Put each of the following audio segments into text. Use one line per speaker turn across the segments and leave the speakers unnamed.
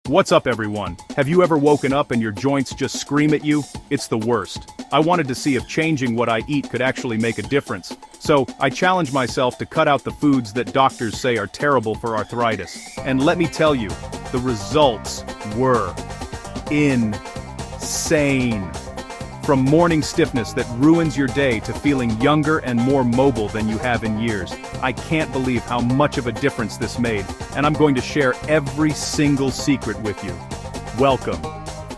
What's up everyone? Have you ever woken up and your joints just scream at you? It's the worst. I wanted to see if changing what I eat could actually make a difference. So, I challenged myself to cut out the foods that doctors say are terrible for arthritis. And let me tell you, the results were insane. From morning stiffness that ruins your day to feeling younger and more mobile than you have in years. I can't believe how much of a difference this made, and I'm going to share every single secret with you. Welcome.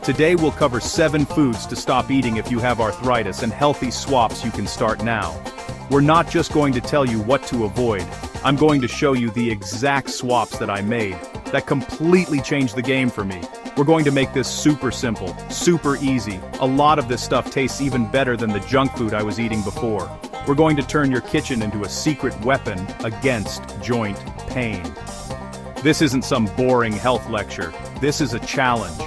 Today we'll cover 7 foods to stop eating if you have arthritis and healthy swaps you can start now. We're not just going to tell you what to avoid, I'm going to show you the exact swaps that I made that completely changed the game for me. We're going to make this super simple, super easy. A lot of this stuff tastes even better than the junk food I was eating before. We're going to turn your kitchen into a secret weapon against joint pain. This isn't some boring health lecture. This is a challenge.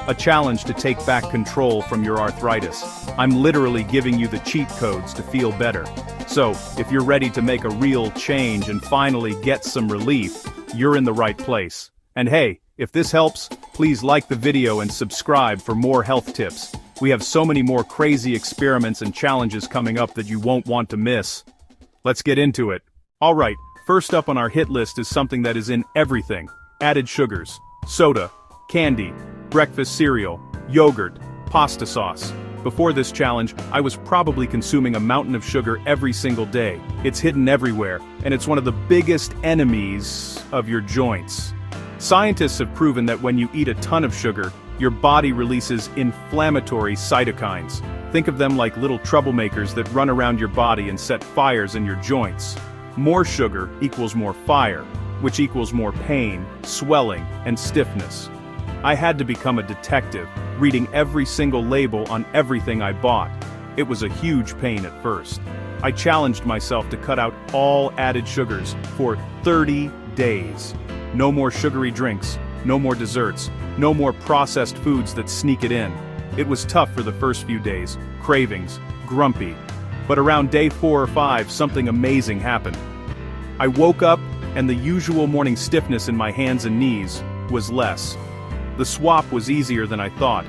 A challenge to take back control from your arthritis. I'm literally giving you the cheat codes to feel better. So, if you're ready to make a real change and finally get some relief, you're in the right place. And hey, if this helps, please like the video and subscribe for more health tips. We have so many more crazy experiments and challenges coming up that you won't want to miss. Let's get into it. Alright, first up on our hit list is something that is in everything. Added sugars, soda, candy, breakfast cereal, yogurt, pasta sauce. Before this challenge, I was probably consuming a mountain of sugar every single day. It's hidden everywhere, and it's one of the biggest enemies of your joints. Scientists have proven that when you eat a ton of sugar, your body releases inflammatory cytokines. Think of them like little troublemakers that run around your body and set fires in your joints. More sugar equals more fire, which equals more pain, swelling, and stiffness. I had to become a detective, reading every single label on everything I bought. It was a huge pain at first. I challenged myself to cut out all added sugars for 30 days. No more sugary drinks, no more desserts, no more processed foods that sneak it in. It was tough for the first few days, cravings, grumpy. But around day 4 or 5, something amazing happened. I woke up, and the usual morning stiffness in my hands and knees was less. The swap was easier than I thought.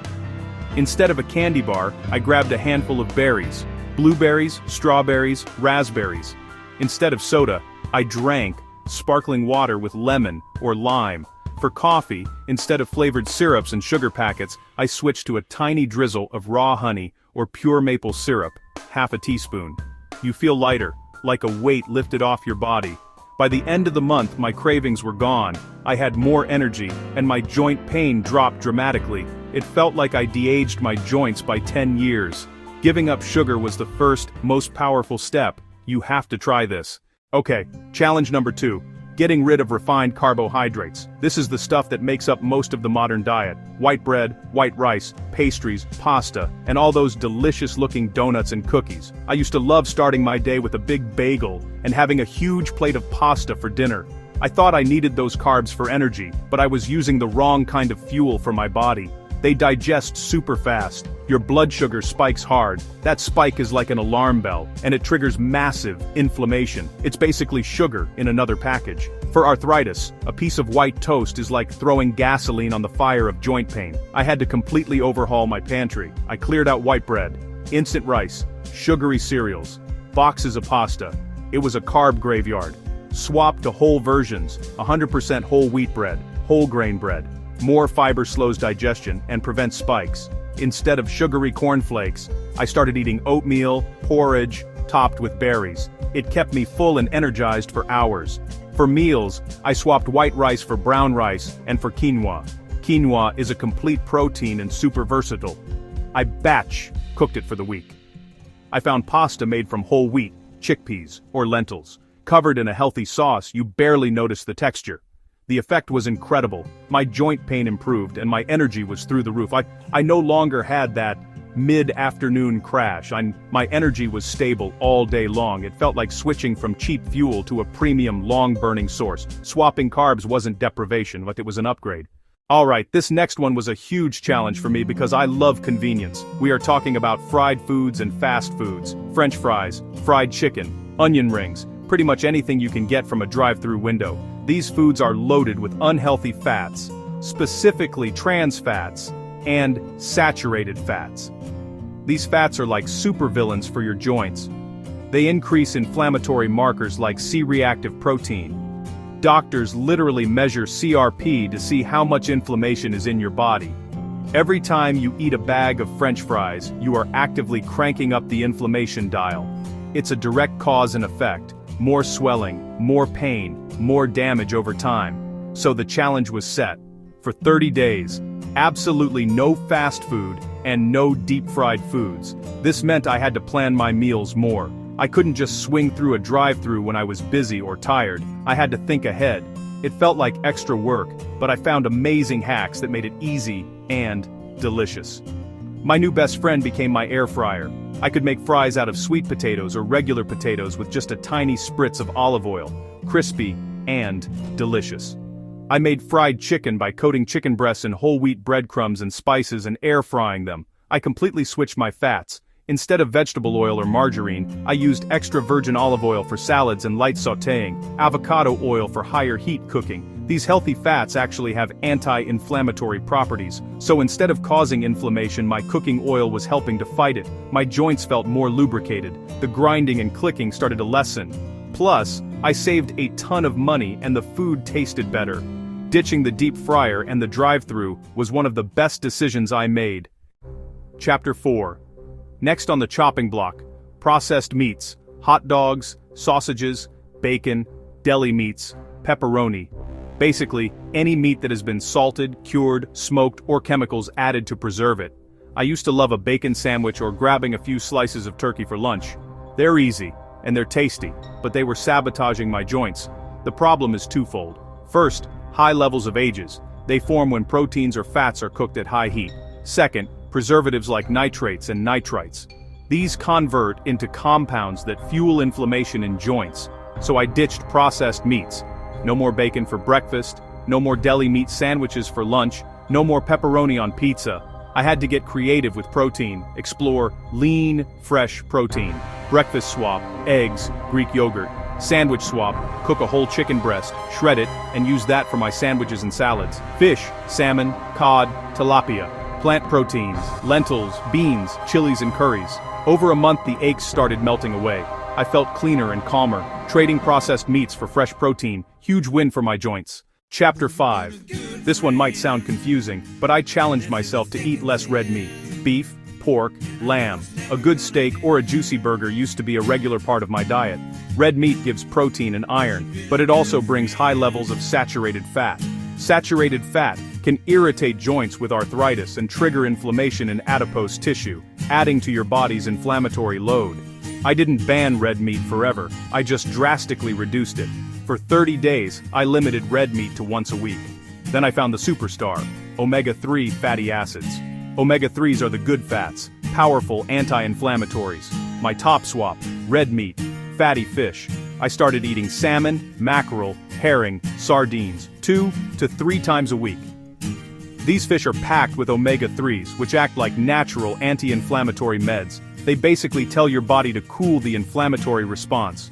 Instead of a candy bar, I grabbed a handful of berries, blueberries, strawberries, raspberries. Instead of soda, I drank sparkling water with lemon or lime. For coffee, instead of flavored syrups and sugar packets, I switched to a tiny drizzle of raw honey or pure maple syrup, half a teaspoon. You feel lighter, like a weight lifted off your body. By the end of the month, my cravings were gone, I had more energy, and my joint pain dropped dramatically. It felt like I de-aged my joints by 10 years. Giving up sugar was the first, most powerful step. You have to try this. Okay, challenge number 2. Getting rid of refined carbohydrates. This is the stuff that makes up most of the modern diet. White bread, white rice, pastries, pasta, and all those delicious-looking donuts and cookies. I used to love starting my day with a big bagel and having a huge plate of pasta for dinner. I thought I needed those carbs for energy, but I was using the wrong kind of fuel for my body. They digest super fast. Your blood sugar spikes hard. That spike is like an alarm bell, and it triggers massive inflammation. It's basically sugar in another package. For arthritis, a piece of white toast is like throwing gasoline on the fire of joint pain. I had to completely overhaul my pantry. I cleared out white bread, instant rice, sugary cereals, boxes of pasta. It was a carb graveyard. Swapped to whole versions, 100% whole wheat bread, whole grain bread. More fiber slows digestion and prevents spikes. Instead of sugary cornflakes, I started eating oatmeal, porridge, topped with berries. It kept me full and energized for hours. For meals, I swapped white rice for brown rice and for quinoa. Quinoa is a complete protein and super versatile. I batch cooked it for the week. I found pasta made from whole wheat, chickpeas, or lentils. Covered in a healthy sauce, you barely notice the texture. The effect was incredible. My joint pain improved and my energy was through the roof. I no longer had that mid-afternoon crash. My energy was stable all day long. It felt like switching from cheap fuel to a premium, long-burning source. Swapping carbs wasn't deprivation, but it was an upgrade. Alright, this next one was a huge challenge for me because I love convenience. We are talking about fried foods and fast foods, French fries, fried chicken, onion rings, pretty much anything you can get from a drive-through window. These foods are loaded with unhealthy fats. specifically trans fats, and saturated fats. These fats are like supervillains for your joints. They increase inflammatory markers like C-reactive protein. Doctors literally measure CRP to see how much inflammation is in your body. Every time you eat a bag of French fries, you are actively cranking up the inflammation dial. It's a direct cause and effect. More swelling, more pain, more damage over time. So the challenge was set. For 30 days, absolutely no fast food and no deep-fried foods. This meant I had to plan my meals more. I couldn't just swing through a drive-thru when I was busy or tired. I had to think ahead. It felt like extra work, but I found amazing hacks that made it easy and delicious. My new best friend became my air fryer. I could make fries out of sweet potatoes or regular potatoes with just a tiny spritz of olive oil, crispy and delicious. I made fried chicken by coating chicken breasts in whole wheat breadcrumbs and spices and air frying them. I completely switched my fats. Instead of vegetable oil or margarine, I used extra virgin olive oil for salads and light sautéing, avocado oil for higher heat cooking. These healthy fats actually have anti-inflammatory properties, so instead of causing inflammation, my cooking oil was helping to fight it. My joints felt more lubricated, the grinding and clicking started to lessen. Plus, I saved a ton of money and the food tasted better. Ditching the deep fryer and the drive-thru was one of the best decisions I made. Chapter 4. Next on the chopping block, processed meats, hot dogs, sausages, bacon, deli meats, pepperoni. Basically, any meat that has been salted, cured, smoked, or chemicals added to preserve it. I used to love a bacon sandwich or grabbing a few slices of turkey for lunch. They're easy, and they're tasty, but they were sabotaging my joints. The problem is twofold. First, high levels of ages. They form when proteins or fats are cooked at high heat. Second, preservatives like nitrates and nitrites. These convert into compounds that fuel inflammation in joints. So I ditched processed meats. No more bacon for breakfast, no more deli meat sandwiches for lunch, no more pepperoni on pizza. I had to get creative with protein, explore lean, fresh protein. Breakfast swap, eggs, Greek yogurt. Sandwich swap, cook a whole chicken breast, shred it, and use that for my sandwiches and salads. Fish, salmon, cod, tilapia. Plant proteins, lentils, beans, chilies and curries. Over a month the aches started melting away. I felt cleaner and calmer, trading processed meats for fresh protein, huge win for my joints. Chapter 5. This one might sound confusing, but I challenged myself to eat less red meat. Beef, pork, lamb. A good steak or a juicy burger used to be a regular part of my diet. Red meat gives protein and iron, but it also brings high levels of saturated fat. Saturated fat can irritate joints with arthritis and trigger inflammation in adipose tissue, adding to your body's inflammatory load. I didn't ban red meat forever, I just drastically reduced it. For 30 days, I limited red meat to once a week. Then I found the superstar, omega-3 fatty acids. Omega-3s are the good fats, powerful anti-inflammatories. My top swap, red meat, fatty fish. I started eating salmon, mackerel, herring, sardines, 2 to 3 times a week. These fish are packed with omega-3s, which act like natural anti-inflammatory meds. They basically tell your body to cool the inflammatory response.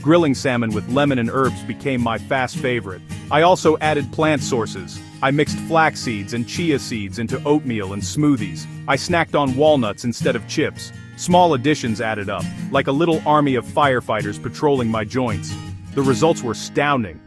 Grilling salmon with lemon and herbs became my fast favorite. I also added plant sources. I mixed flax seeds and chia seeds into oatmeal and smoothies. I snacked on walnuts instead of chips. Small additions added up, like a little army of firefighters patrolling my joints. The results were astounding.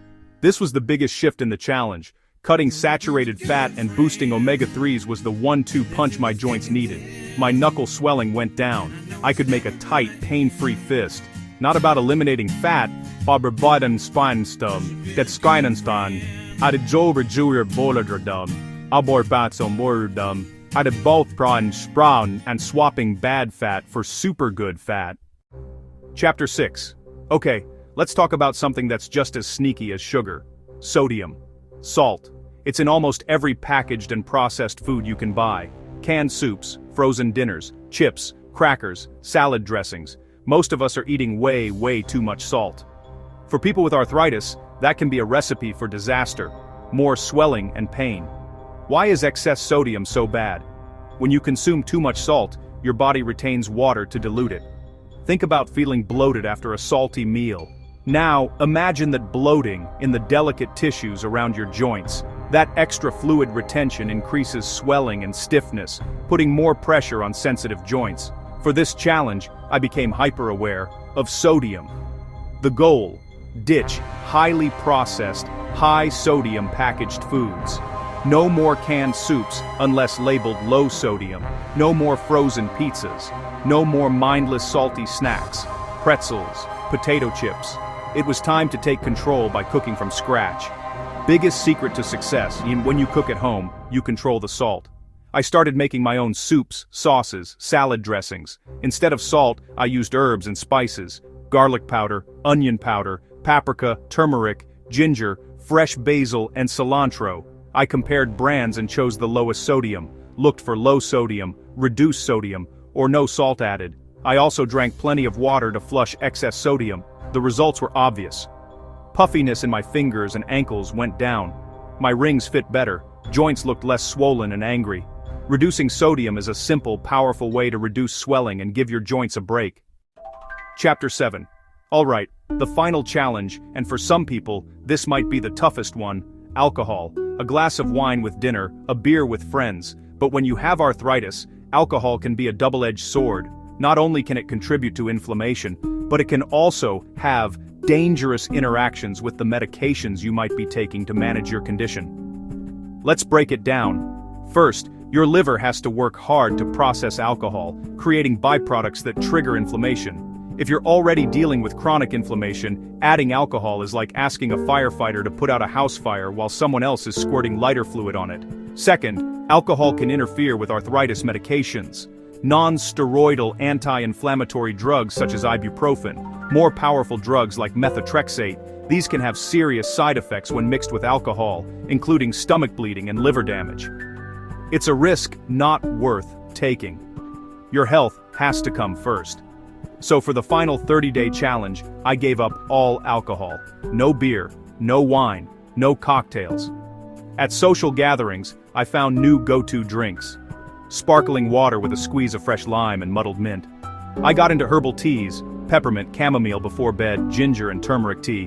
This was the biggest shift in the challenge. Cutting saturated fat and boosting omega-3s was the 1-2 punch my joints needed. My knuckle swelling went down. I could make a tight, pain-free fist. Not about eliminating fat, aber bei den Spinenstum, that Skynenstan, at a Jover Bolladerdum, abor batsom wordum, at a both prawn sprawn and swapping bad fat for super good fat. Chapter 6. Okay, let's talk about something that's just as sneaky as sugar. Sodium. Salt. It's in almost every packaged and processed food you can buy. Canned soups, frozen dinners, chips, crackers, salad dressings. Most of us are eating way too much salt. For people with arthritis, that can be a recipe for disaster. More swelling and pain. Why is excess sodium so bad? When you consume too much salt, your body retains water to dilute it. Think about feeling bloated after a salty meal. Now, imagine that bloating in the delicate tissues around your joints. That extra fluid retention increases swelling and stiffness, putting more pressure on sensitive joints. For this challenge, I became hyper-aware of sodium. The goal: ditch highly processed, high-sodium packaged foods. No more canned soups unless labeled low sodium. No more frozen pizzas. No more mindless salty snacks, pretzels, potato chips. It was time to take control by cooking from scratch. Biggest secret to success: when you cook at home, you control the salt. I started making my own soups, sauces, salad dressings. Instead of salt, I used herbs and spices: garlic powder, onion powder, paprika, turmeric, ginger, fresh basil, and cilantro. I compared brands and chose the lowest sodium, looked for low sodium, reduced sodium, or no salt added. I also drank plenty of water to flush excess sodium. The results were obvious. Puffiness in my fingers and ankles went down. My rings fit better, joints looked less swollen and angry. Reducing sodium is a simple, powerful way to reduce swelling and give your joints a break. Chapter 7. Alright, the final challenge, and for some people, this might be the toughest one: alcohol. A glass of wine with dinner, a beer with friends. But when you have arthritis, alcohol can be a double-edged sword. Not only can it contribute to inflammation, but it can also have dangerous interactions with the medications you might be taking to manage your condition. Let's break it down. First, your liver has to work hard to process alcohol, creating byproducts that trigger inflammation. If you're already dealing with chronic inflammation, adding alcohol is like asking a firefighter to put out a house fire while someone else is squirting lighter fluid on it. Second, alcohol can interfere with arthritis medications. Non-steroidal anti-inflammatory drugs such as ibuprofen, more powerful drugs like methotrexate, these can have serious side effects when mixed with alcohol, including stomach bleeding and liver damage. It's a risk not worth taking. Your health has to come first. So for the final 30-day challenge, I gave up all alcohol. No beer, no wine, no cocktails. At social gatherings, I found new go-to drinks: sparkling water with a squeeze of fresh lime and muddled mint. I got into herbal teas: peppermint, chamomile before bed, ginger and turmeric tea.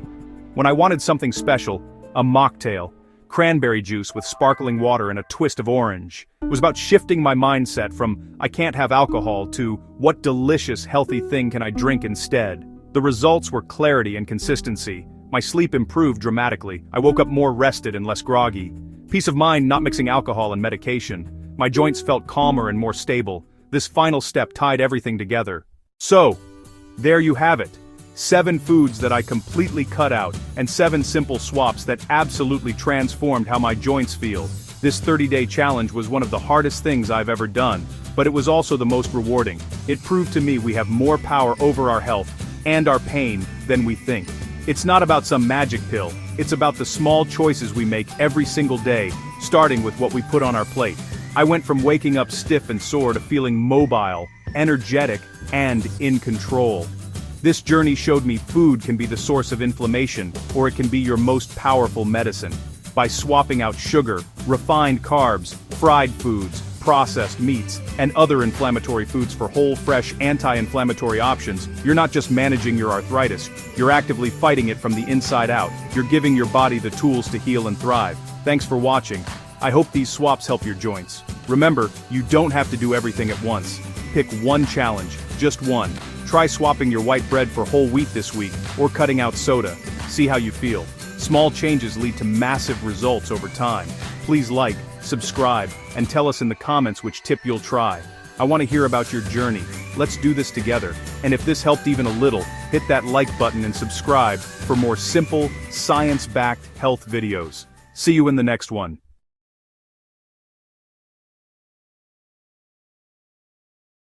When I wanted something special, a mocktail: cranberry juice with sparkling water and a twist of orange. It was about shifting my mindset from "I can't have alcohol" to "what delicious, healthy thing can I drink instead?" The results were clarity and consistency. My sleep improved dramatically. I woke up more rested and less groggy. Peace of mind not mixing alcohol and medication. My joints felt calmer and more stable. This final step tied everything together. So, there you have it. 7 foods that I completely cut out, and 7 simple swaps that absolutely transformed how my joints feel. This 30-day challenge was one of the hardest things I've ever done, but it was also the most rewarding. It proved to me we have more power over our health and our pain than we think. It's not about some magic pill, it's about the small choices we make every single day, starting with what we put on our plate. I went from waking up stiff and sore to feeling mobile, energetic, and in control. This journey showed me food can be the source of inflammation, or it can be your most powerful medicine. By swapping out sugar, refined carbs, fried foods, processed meats, and other inflammatory foods for whole, fresh, anti-inflammatory options, you're not just managing your arthritis, you're actively fighting it from the inside out. You're giving your body the tools to heal and thrive. Thanks for watching. I hope these swaps help your joints. Remember, you don't have to do everything at once. Pick one challenge, just one. Try swapping your white bread for whole wheat this week, or cutting out soda. See how you feel. Small changes lead to massive results over time. Please like, subscribe, and tell us in the comments which tip you'll try. I want to hear about your journey. Let's do this together. And if this helped even a little, hit that like button and subscribe for more simple, science-backed health videos. See you in the next one.